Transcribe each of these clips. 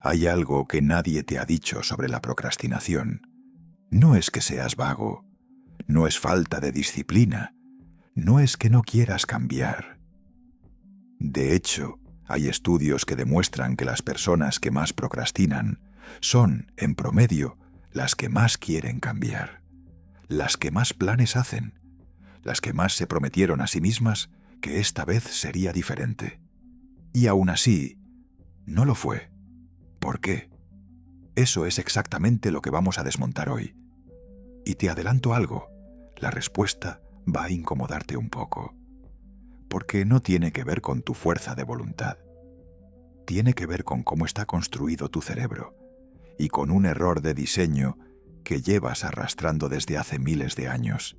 Hay algo que nadie te ha dicho sobre la procrastinación. No es que seas vago, no es falta de disciplina, no es que no quieras cambiar. De hecho, hay estudios que demuestran que las personas que más procrastinan son, en promedio, las que más quieren cambiar, las que más planes hacen, las que más se prometieron a sí mismas que esta vez sería diferente. Y aún así, no lo fue. ¿Por qué? Eso es exactamente lo que vamos a desmontar hoy. Y te adelanto algo, la respuesta va a incomodarte un poco. Porque no tiene que ver con tu fuerza de voluntad. Tiene que ver con cómo está construido tu cerebro y con un error de diseño que llevas arrastrando desde hace miles de años.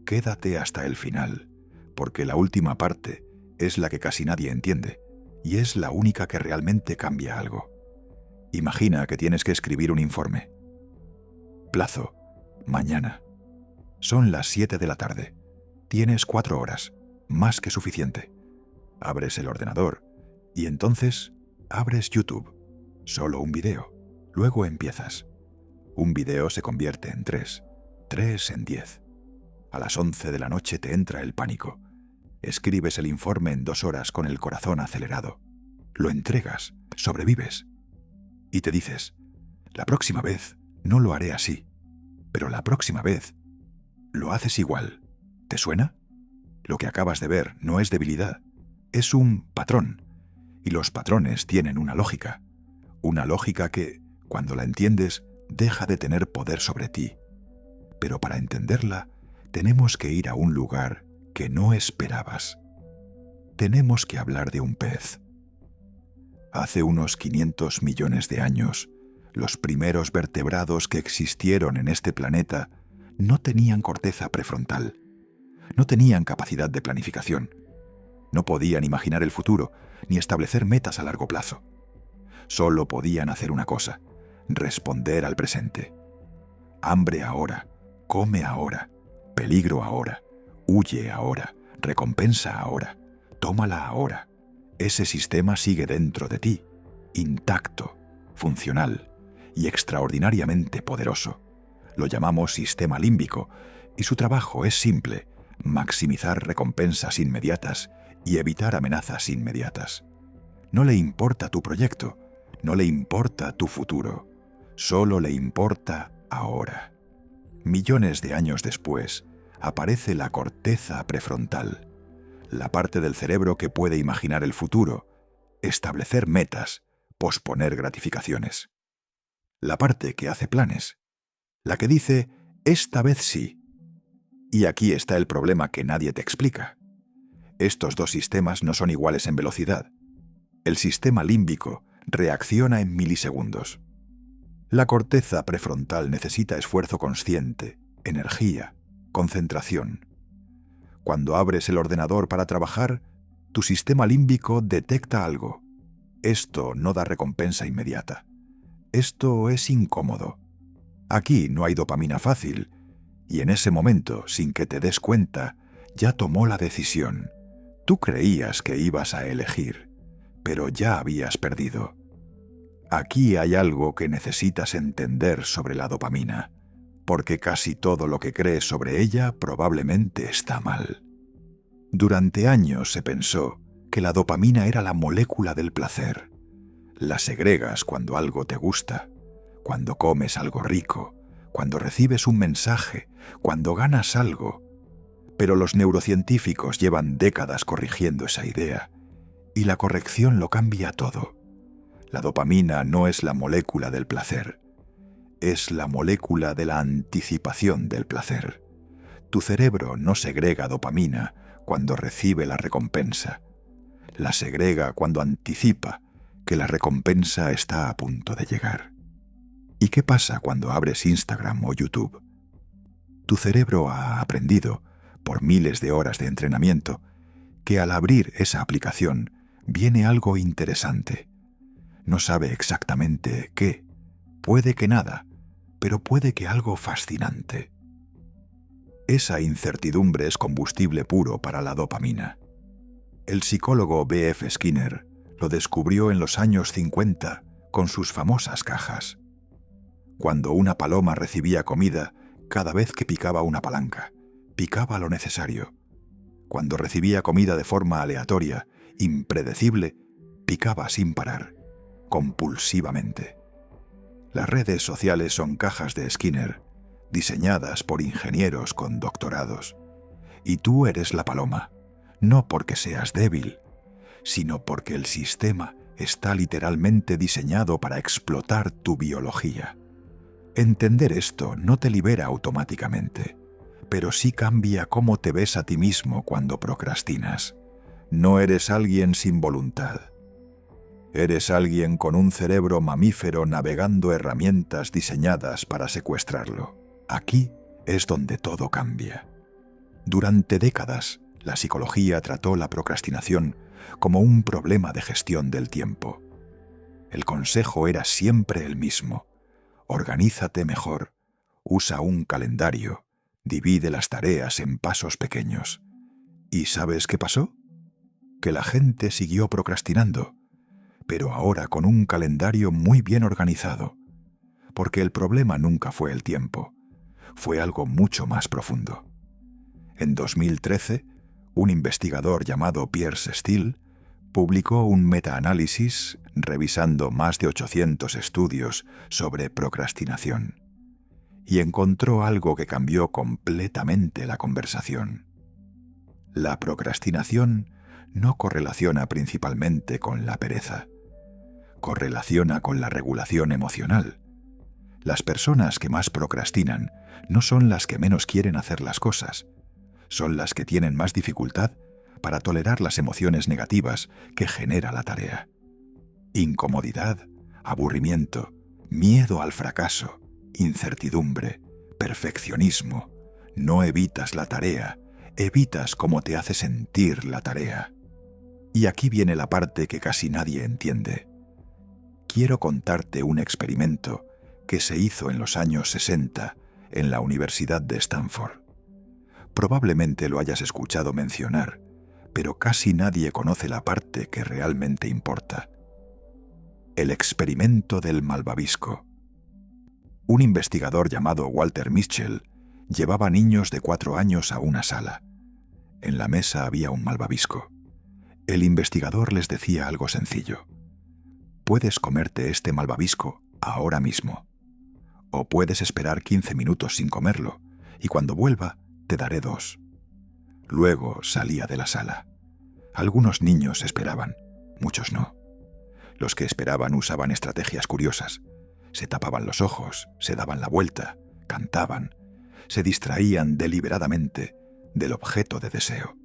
Quédate hasta el final, porque la última parte es la que casi nadie entiende y es la única que realmente cambia algo. Imagina que tienes que escribir un informe. Plazo: mañana. Son las 7 de la tarde. Tienes 4 horas, más que suficiente. Abres el ordenador y entonces abres YouTube. Solo un video. Luego empiezas. Un video se convierte en 3 en 10. A las 11 de la noche te entra el pánico. Escribes el informe en 2 horas con el corazón acelerado. Lo entregas, sobrevives. Y te dices, la próxima vez no lo haré así, pero la próxima vez lo haces igual. ¿Te suena? Lo que acabas de ver no es debilidad, es un patrón. Y los patrones tienen una lógica que, cuando la entiendes, deja de tener poder sobre ti. Pero para entenderla, tenemos que ir a un lugar que no esperabas. Tenemos que hablar de un pez. Hace unos 500 millones de años, los primeros vertebrados que existieron en este planeta no tenían corteza prefrontal, no tenían capacidad de planificación, no podían imaginar el futuro ni establecer metas a largo plazo. Solo podían hacer una cosa: responder al presente. Hambre ahora, come ahora, peligro ahora, huye ahora, recompensa ahora, tómala ahora. Ese sistema sigue dentro de ti, intacto, funcional y extraordinariamente poderoso. Lo llamamos sistema límbico y su trabajo es simple: maximizar recompensas inmediatas y evitar amenazas inmediatas. No le importa tu proyecto, no le importa tu futuro, solo le importa ahora. Millones de años después, aparece la corteza prefrontal, la parte del cerebro que puede imaginar el futuro, establecer metas, posponer gratificaciones. La parte que hace planes, la que dice, esta vez sí. Y aquí está el problema que nadie te explica. Estos dos sistemas no son iguales en velocidad. El sistema límbico reacciona en milisegundos. La corteza prefrontal necesita esfuerzo consciente, energía, concentración. Cuando abres el ordenador para trabajar, tu sistema límbico detecta algo. Esto no da recompensa inmediata. Esto es incómodo. Aquí no hay dopamina fácil, y en ese momento, sin que te des cuenta, ya tomó la decisión. Tú creías que ibas a elegir, pero ya habías perdido. Aquí hay algo que necesitas entender sobre la dopamina, porque casi todo lo que crees sobre ella probablemente está mal. Durante años se pensó que la dopamina era la molécula del placer. La segregas cuando algo te gusta, cuando comes algo rico, cuando recibes un mensaje, cuando ganas algo. Pero los neurocientíficos llevan décadas corrigiendo esa idea, y la corrección lo cambia todo. La dopamina no es la molécula del placer, es la molécula de la anticipación del placer. Tu cerebro no segrega dopamina cuando recibe la recompensa. La segrega cuando anticipa que la recompensa está a punto de llegar. ¿Y qué pasa cuando abres Instagram o YouTube? Tu cerebro ha aprendido, por miles de horas de entrenamiento, que al abrir esa aplicación viene algo interesante. No sabe exactamente qué, puede que nada, pero puede que algo fascinante. Esa incertidumbre es combustible puro para la dopamina. El psicólogo B.F. Skinner lo descubrió en los años 50 con sus famosas cajas. Cuando una paloma recibía comida, cada vez que picaba una palanca, picaba lo necesario. Cuando recibía comida de forma aleatoria, impredecible, picaba sin parar, compulsivamente. Las redes sociales son cajas de Skinner, diseñadas por ingenieros con doctorados. Y tú eres la paloma, no porque seas débil, sino porque el sistema está literalmente diseñado para explotar tu biología. Entender esto no te libera automáticamente, pero sí cambia cómo te ves a ti mismo cuando procrastinas. No eres alguien sin voluntad. Eres alguien con un cerebro mamífero navegando herramientas diseñadas para secuestrarlo. Aquí es donde todo cambia. Durante décadas, la psicología trató la procrastinación como un problema de gestión del tiempo. El consejo era siempre el mismo: organízate mejor, usa un calendario, divide las tareas en pasos pequeños. ¿Y sabes qué pasó? Que la gente siguió procrastinando, pero ahora con un calendario muy bien organizado, porque el problema nunca fue el tiempo, fue algo mucho más profundo. En 2013, un investigador llamado Piers Steel publicó un metaanálisis revisando más de 800 estudios sobre procrastinación y encontró algo que cambió completamente la conversación. La procrastinación no correlaciona principalmente con la pereza, correlaciona con la regulación emocional. Las personas que más procrastinan no son las que menos quieren hacer las cosas, son las que tienen más dificultad para tolerar las emociones negativas que genera la tarea. Incomodidad, aburrimiento, miedo al fracaso, incertidumbre, perfeccionismo. No evitas la tarea, evitas cómo te hace sentir la tarea. Y aquí viene la parte que casi nadie entiende. Quiero contarte un experimento que se hizo en los años 60 en la Universidad de Stanford. Probablemente lo hayas escuchado mencionar, pero casi nadie conoce la parte que realmente importa. El experimento del malvavisco. Un investigador llamado Walter Mischel llevaba niños de 4 años a una sala. En la mesa había un malvavisco. El investigador les decía algo sencillo: puedes comerte este malvavisco ahora mismo, o puedes esperar 15 minutos sin comerlo, y cuando vuelva te daré 2. Luego salía de la sala. Algunos niños esperaban, muchos no. Los que esperaban usaban estrategias curiosas. Se tapaban los ojos, se daban la vuelta, cantaban, se distraían deliberadamente del objeto de deseo.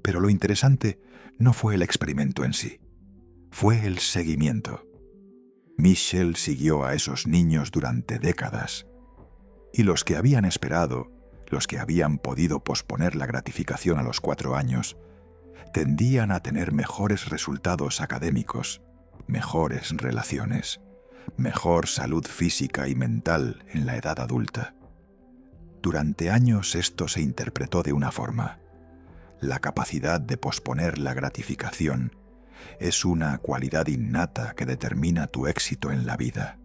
Pero lo interesante no fue el experimento en sí, fue el seguimiento. Mischel siguió a esos niños durante décadas, y los que habían esperado, los que habían podido posponer la gratificación a los 4 años, tendían a tener mejores resultados académicos, mejores relaciones, mejor salud física y mental en la edad adulta. Durante años esto se interpretó de una forma: la capacidad de posponer la gratificación es una cualidad innata que determina tu éxito en la vida.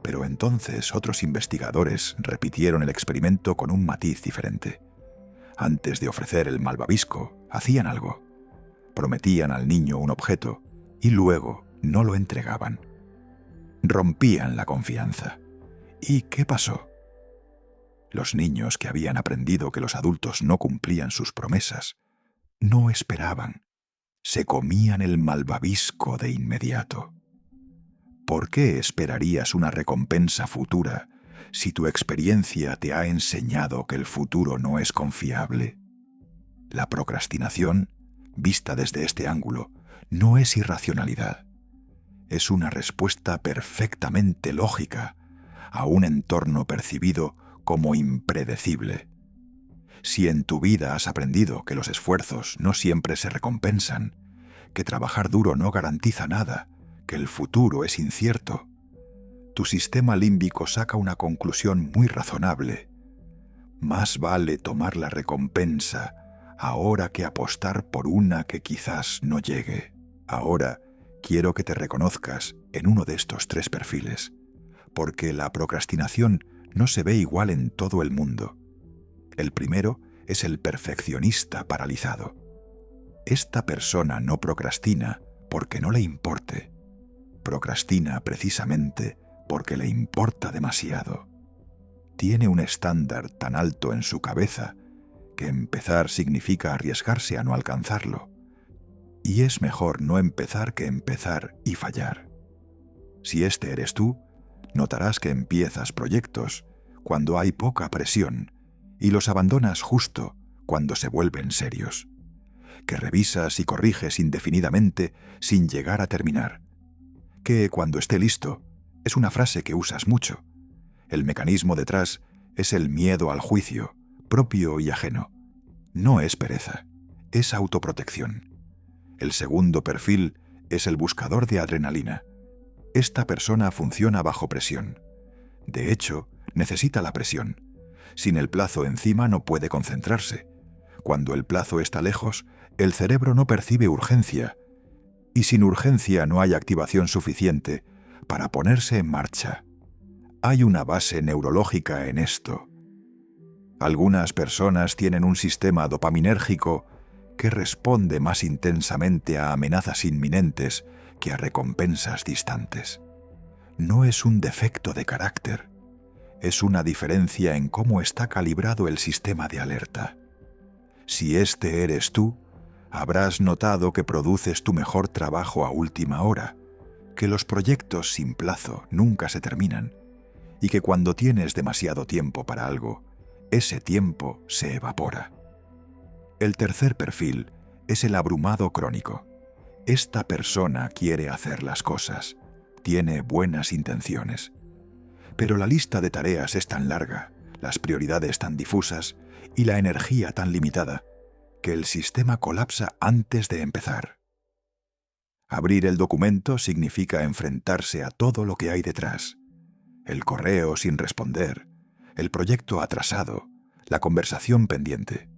Pero entonces otros investigadores repitieron el experimento con un matiz diferente. Antes de ofrecer el malvavisco, hacían algo. Prometían al niño un objeto y luego no lo entregaban. Rompían la confianza. ¿Y qué pasó? Los niños que habían aprendido que los adultos no cumplían sus promesas, no esperaban. Se comían el malvavisco de inmediato. ¿Por qué esperarías una recompensa futura si tu experiencia te ha enseñado que el futuro no es confiable? La procrastinación, vista desde este ángulo, no es irracionalidad. Es una respuesta perfectamente lógica a un entorno percibido como impredecible. Si en tu vida has aprendido que los esfuerzos no siempre se recompensan, que trabajar duro no garantiza nada, que el futuro es incierto, tu sistema límbico saca una conclusión muy razonable. Más vale tomar la recompensa ahora que apostar por una que quizás no llegue. Ahora quiero que te reconozcas en uno de estos tres perfiles, porque la procrastinación no se ve igual en todo el mundo. El primero es el perfeccionista paralizado. Esta persona no procrastina porque no le importe. Procrastina precisamente porque le importa demasiado. Tiene un estándar tan alto en su cabeza que empezar significa arriesgarse a no alcanzarlo. Y es mejor no empezar que empezar y fallar. Si este eres tú, notarás que empiezas proyectos cuando hay poca presión y los abandonas justo cuando se vuelven serios, que revisas y corriges indefinidamente sin llegar a terminar, que cuando esté listo es una frase que usas mucho. El mecanismo detrás es el miedo al juicio, propio y ajeno. No es pereza, es autoprotección. El segundo perfil es el buscador de adrenalina. Esta persona funciona bajo presión. De hecho, necesita la presión. Sin el plazo encima no puede concentrarse. Cuando el plazo está lejos, el cerebro no percibe urgencia. Y sin urgencia no hay activación suficiente para ponerse en marcha. Hay una base neurológica en esto. Algunas personas tienen un sistema dopaminérgico que responde más intensamente a amenazas inminentes que a recompensas distantes. No es un defecto de carácter, es una diferencia en cómo está calibrado el sistema de alerta. Si este eres tú, habrás notado que produces tu mejor trabajo a última hora, que los proyectos sin plazo nunca se terminan y que cuando tienes demasiado tiempo para algo, ese tiempo se evapora. El tercer perfil es el abrumado crónico. Esta persona quiere hacer las cosas, tiene buenas intenciones, pero la lista de tareas es tan larga, las prioridades tan difusas y la energía tan limitada, que el sistema colapsa antes de empezar. Abrir el documento significa enfrentarse a todo lo que hay detrás. El correo sin responder, el proyecto atrasado, la conversación pendiente.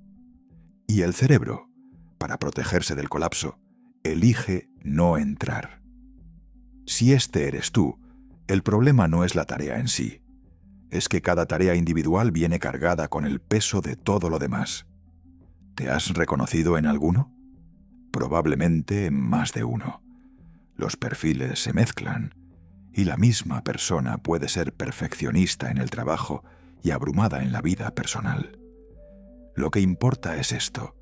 Y el cerebro, para protegerse del colapso, elige no entrar. Si este eres tú, el problema no es la tarea en sí. Es que cada tarea individual viene cargada con el peso de todo lo demás. ¿Te has reconocido en alguno? Probablemente en más de uno. Los perfiles se mezclan y la misma persona puede ser perfeccionista en el trabajo y abrumada en la vida personal. Lo que importa es esto.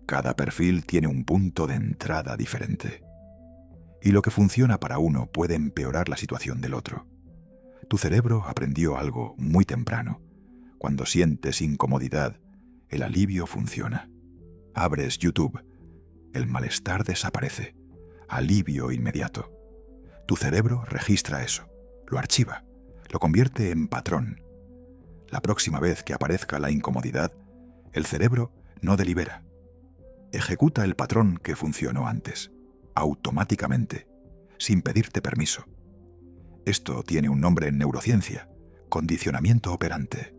Cada perfil tiene un punto de entrada diferente. Y lo que funciona para uno puede empeorar la situación del otro. Tu cerebro aprendió algo muy temprano. Cuando sientes incomodidad, el alivio funciona. Abres YouTube. El malestar desaparece. Alivio inmediato. Tu cerebro registra eso, lo archiva, lo convierte en patrón. La próxima vez que aparezca la incomodidad, el cerebro no delibera. Ejecuta el patrón que funcionó antes, automáticamente, sin pedirte permiso. Esto tiene un nombre en neurociencia, condicionamiento operante.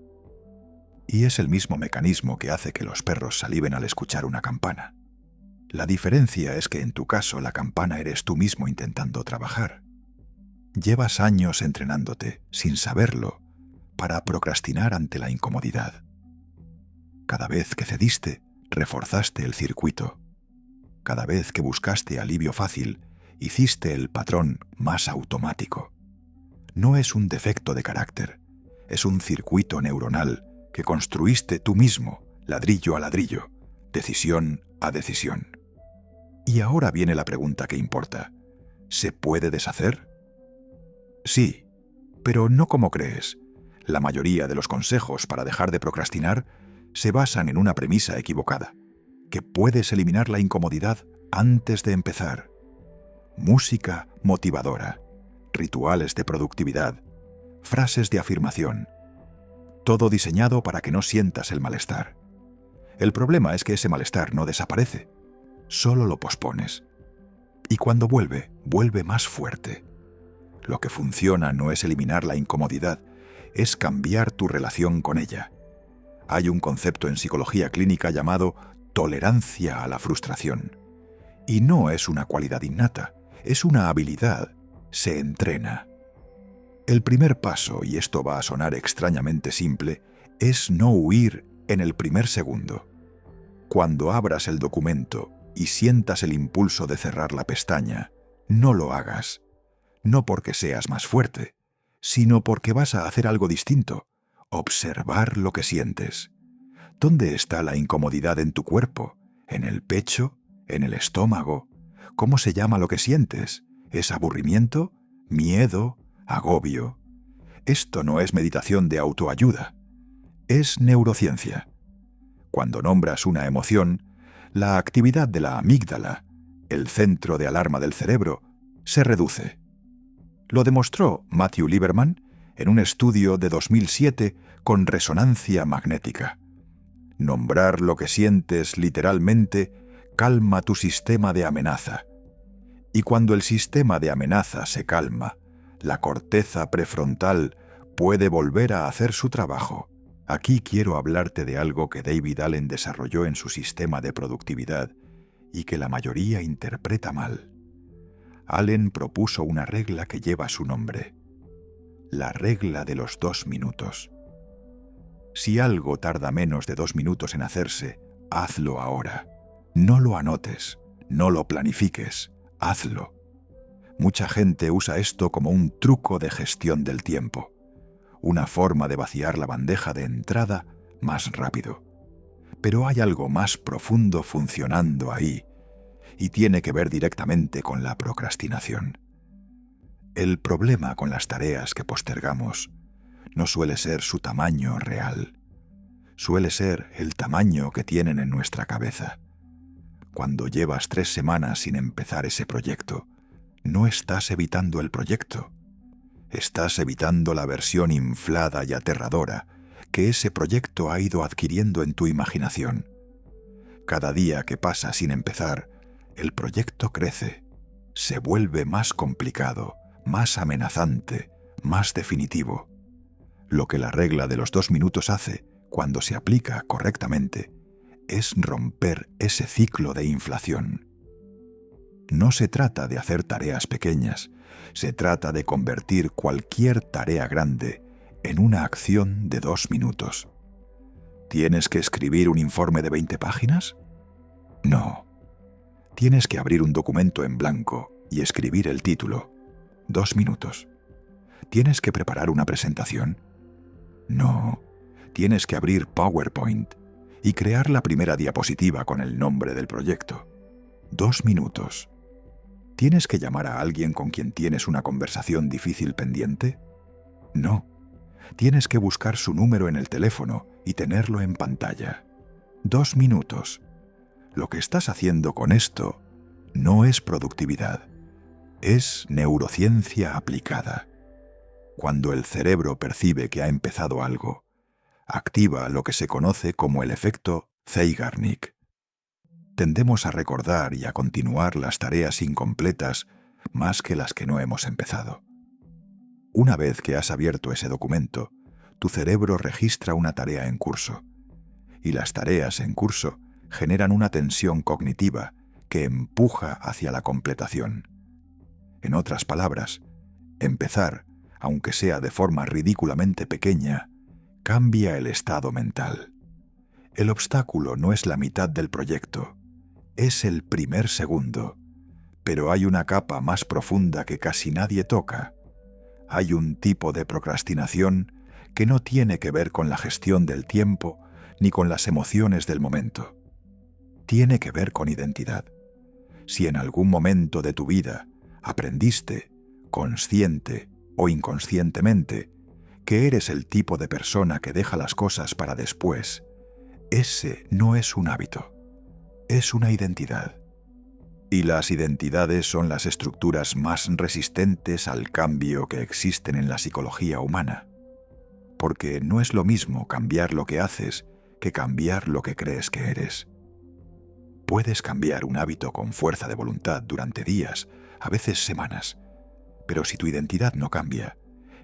Y es el mismo mecanismo que hace que los perros saliven al escuchar una campana. La diferencia es que en tu caso la campana eres tú mismo intentando trabajar. Llevas años entrenándote, sin saberlo, para procrastinar ante la incomodidad. Cada vez que cediste, reforzaste el circuito. Cada vez que buscaste alivio fácil, hiciste el patrón más automático. No es un defecto de carácter, es un circuito neuronal que construiste tú mismo, ladrillo a ladrillo, decisión a decisión. Y ahora viene la pregunta que importa. ¿Se puede deshacer? Sí, pero no como crees. La mayoría de los consejos para dejar de procrastinar se basan en una premisa equivocada, que puedes eliminar la incomodidad antes de empezar. Música motivadora, rituales de productividad, frases de afirmación. Todo diseñado para que no sientas el malestar. El problema es que ese malestar no desaparece, solo lo pospones. Y cuando vuelve, vuelve más fuerte. Lo que funciona no es eliminar la incomodidad, es cambiar tu relación con ella. Hay un concepto en psicología clínica llamado tolerancia a la frustración. Y no es una cualidad innata, Es una habilidad, se entrena. El primer paso, y esto va a sonar extrañamente simple, es no huir en el primer segundo. Cuando abras el documento y sientas el impulso de cerrar la pestaña, no lo hagas. No porque seas más fuerte, sino porque vas a hacer algo distinto. Observar lo que sientes. ¿Dónde está la incomodidad en tu cuerpo? ¿En el pecho? ¿En el estómago? ¿Cómo se llama lo que sientes? ¿Es aburrimiento? ¿Miedo? ¿Agobio? Esto no es meditación de autoayuda. Es neurociencia. Cuando nombras una emoción, la actividad de la amígdala, el centro de alarma del cerebro, se reduce. Lo demostró Matthew Lieberman en un estudio de 2007 con resonancia magnética. Nombrar lo que sientes literalmente calma tu sistema de amenaza. Y cuando el sistema de amenaza se calma, la corteza prefrontal puede volver a hacer su trabajo. Aquí quiero hablarte de algo que David Allen desarrolló en su sistema de productividad y que la mayoría interpreta mal. Allen propuso una regla que lleva su nombre: la regla de los 2 minutos. Si algo tarda menos de 2 minutos en hacerse, hazlo ahora. No lo anotes, no lo planifiques, hazlo. Mucha gente usa esto como un truco de gestión del tiempo, una forma de vaciar la bandeja de entrada más rápido. Pero hay algo más profundo funcionando ahí, y tiene que ver directamente con la procrastinación. El problema con las tareas que postergamos no suele ser su tamaño real, suele ser el tamaño que tienen en nuestra cabeza. Cuando llevas 3 semanas sin empezar ese proyecto, no estás evitando el proyecto, estás evitando la versión inflada y aterradora que ese proyecto ha ido adquiriendo en tu imaginación. Cada día que pasa sin empezar, el proyecto crece, se vuelve más complicado, más amenazante, más definitivo. Lo que la regla de los 2 minutos hace, cuando se aplica correctamente, es romper ese ciclo de inflación. No se trata de hacer tareas pequeñas, se trata de convertir cualquier tarea grande en una acción de 2 minutos. ¿Tienes que escribir un informe de 20 páginas? No. Tienes que abrir un documento en blanco y escribir el título. 2 minutos. ¿Tienes que preparar una presentación? No. Tienes que abrir PowerPoint y crear la primera diapositiva con el nombre del proyecto. 2 minutos. ¿Tienes que llamar a alguien con quien tienes una conversación difícil pendiente? No. Tienes que buscar su número en el teléfono y tenerlo en pantalla. 2 minutos. Lo que estás haciendo con esto no es productividad, es neurociencia aplicada. Cuando el cerebro percibe que ha empezado algo, activa lo que se conoce como el efecto Zeigarnik. Tendemos a recordar y a continuar las tareas incompletas más que las que no hemos empezado. Una vez que has abierto ese documento, tu cerebro registra una tarea en curso, y las tareas en curso generan una tensión cognitiva que empuja hacia la completación. En otras palabras, empezar, aunque sea de forma ridículamente pequeña, cambia el estado mental. El obstáculo no es la mitad del proyecto, es el primer segundo, pero hay una capa más profunda que casi nadie toca. Hay un tipo de procrastinación que no tiene que ver con la gestión del tiempo ni con las emociones del momento. Tiene que ver con identidad. Si en algún momento de tu vida aprendiste, consciente o inconscientemente, que eres el tipo de persona que deja las cosas para después, ese no es un hábito, es una identidad. Y las identidades son las estructuras más resistentes al cambio que existen en la psicología humana. Porque no es lo mismo cambiar lo que haces que cambiar lo que crees que eres. Puedes cambiar un hábito con fuerza de voluntad durante días, a veces semanas, pero si tu identidad no cambia,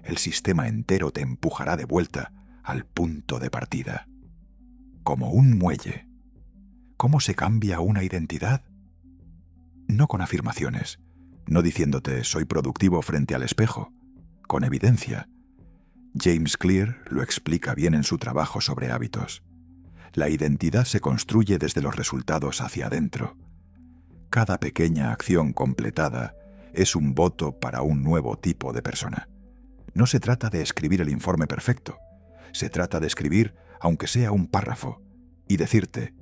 el sistema entero te empujará de vuelta al punto de partida. Como un muelle. ¿Cómo se cambia una identidad? No con afirmaciones, no diciéndote soy productivo frente al espejo, con evidencia. James Clear lo explica bien en su trabajo sobre hábitos. La identidad se construye desde los resultados hacia adentro. Cada pequeña acción completada es un voto para un nuevo tipo de persona. No se trata de escribir el informe perfecto. Se trata de escribir, aunque sea un párrafo, y decirte,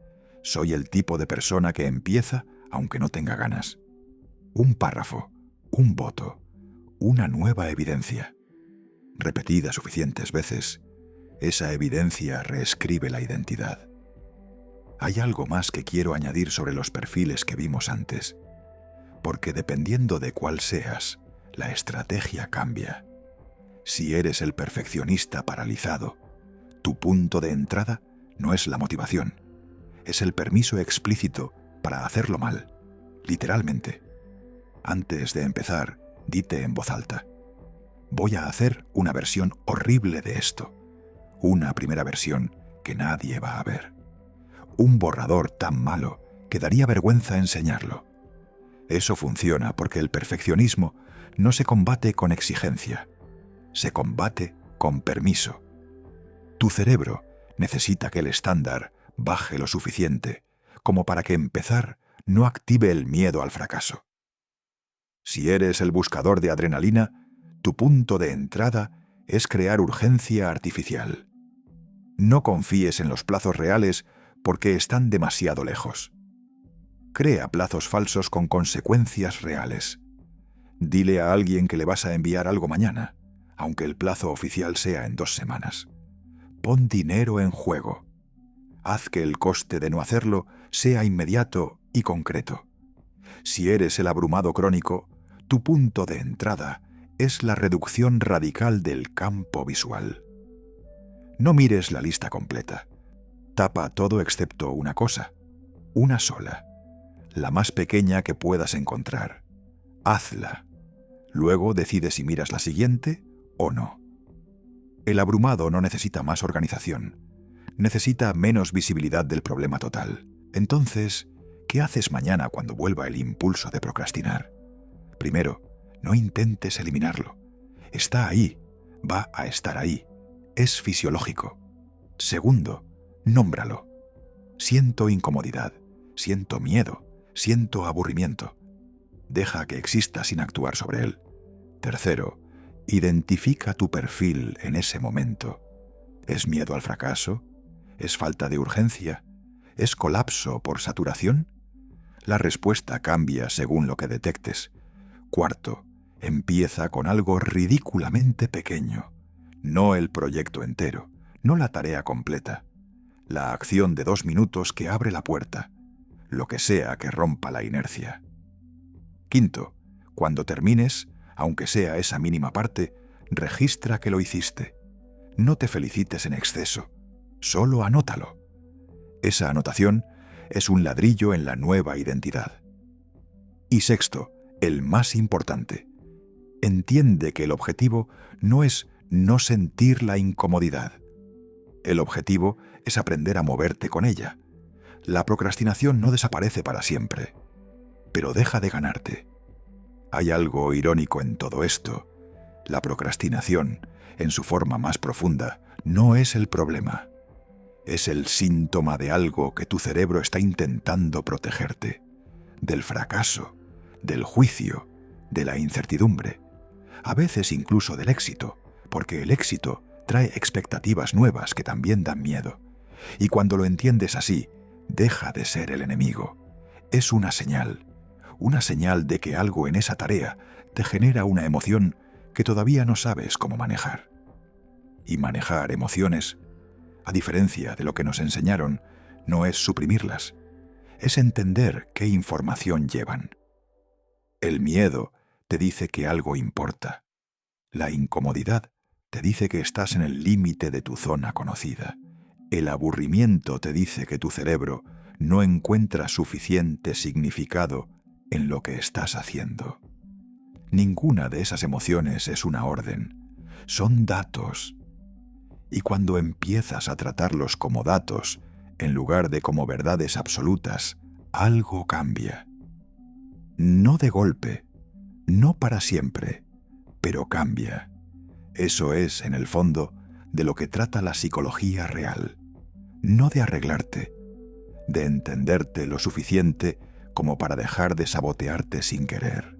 soy el tipo de persona que empieza aunque no tenga ganas. Un párrafo, un voto, una nueva evidencia. Repetida suficientes veces, esa evidencia reescribe la identidad. Hay algo más que quiero añadir sobre los perfiles que vimos antes, porque dependiendo de cuál seas, la estrategia cambia. Si eres el perfeccionista paralizado, tu punto de entrada no es la motivación, es el permiso explícito para hacerlo mal, literalmente. Antes de empezar, dite en voz alta, voy a hacer una versión horrible de esto, una primera versión que nadie va a ver. Un borrador tan malo que daría vergüenza enseñarlo. Eso funciona porque el perfeccionismo no se combate con exigencia, se combate con permiso. Tu cerebro necesita que el estándar baje lo suficiente como para que empezar no active el miedo al fracaso. Si eres el buscador de adrenalina, tu punto de entrada es crear urgencia artificial. No confíes en los plazos reales porque están demasiado lejos. Crea plazos falsos con consecuencias reales. Dile a alguien que le vas a enviar algo mañana, aunque el plazo oficial sea en 2 semanas. Pon dinero en juego. Haz que el coste de no hacerlo sea inmediato y concreto. Si eres el abrumado crónico, tu punto de entrada es la reducción radical del campo visual. No mires la lista completa. Tapa todo excepto una cosa, una sola, la más pequeña que puedas encontrar. Hazla. Luego decide si miras la siguiente o no. El abrumado no necesita más organización, necesita menos visibilidad del problema total. Entonces, ¿qué haces mañana cuando vuelva el impulso de procrastinar? Primero, no intentes eliminarlo. Está ahí, va a estar ahí, es fisiológico. Segundo, nómbralo. Siento incomodidad, siento miedo, siento aburrimiento. Deja que exista sin actuar sobre él. Tercero, identifica tu perfil en ese momento. ¿Es miedo al fracaso? ¿Es falta de urgencia? ¿Es colapso por saturación? La respuesta cambia según lo que detectes. Cuarto, empieza con algo ridículamente pequeño. No el proyecto entero, no la tarea completa. La acción de 2 minutos que abre la puerta, lo que sea que rompa la inercia. Quinto, cuando termines, aunque sea esa mínima parte, registra que lo hiciste. No te felicites en exceso, solo anótalo. Esa anotación es un ladrillo en la nueva identidad. Y sexto, el más importante, entiende que el objetivo no es no sentir la incomodidad. El objetivo es aprender a moverte con ella. La procrastinación no desaparece para siempre, pero deja de ganarte. Hay algo irónico en todo esto. La procrastinación, en su forma más profunda, no es el problema. Es el síntoma de algo que tu cerebro está intentando protegerte. Del fracaso, del juicio, de la incertidumbre. A veces incluso del éxito, porque el éxito trae expectativas nuevas que también dan miedo. Y cuando lo entiendes así, deja de ser el enemigo. Es una señal de que algo en esa tarea te genera una emoción que todavía no sabes cómo manejar. Y manejar emociones, a diferencia de lo que nos enseñaron, no es suprimirlas, es entender qué información llevan. El miedo te dice que algo importa. La incomodidad te dice que estás en el límite de tu zona conocida. El aburrimiento te dice que tu cerebro no encuentra suficiente significado en lo que estás haciendo. Ninguna de esas emociones es una orden, son datos. Y cuando empiezas a tratarlos como datos, en lugar de como verdades absolutas, algo cambia. No de golpe, No para siempre, pero cambia. Eso es, en el fondo, de lo que trata la psicología real. No de arreglarte, de entenderte lo suficiente como para dejar de sabotearte sin querer.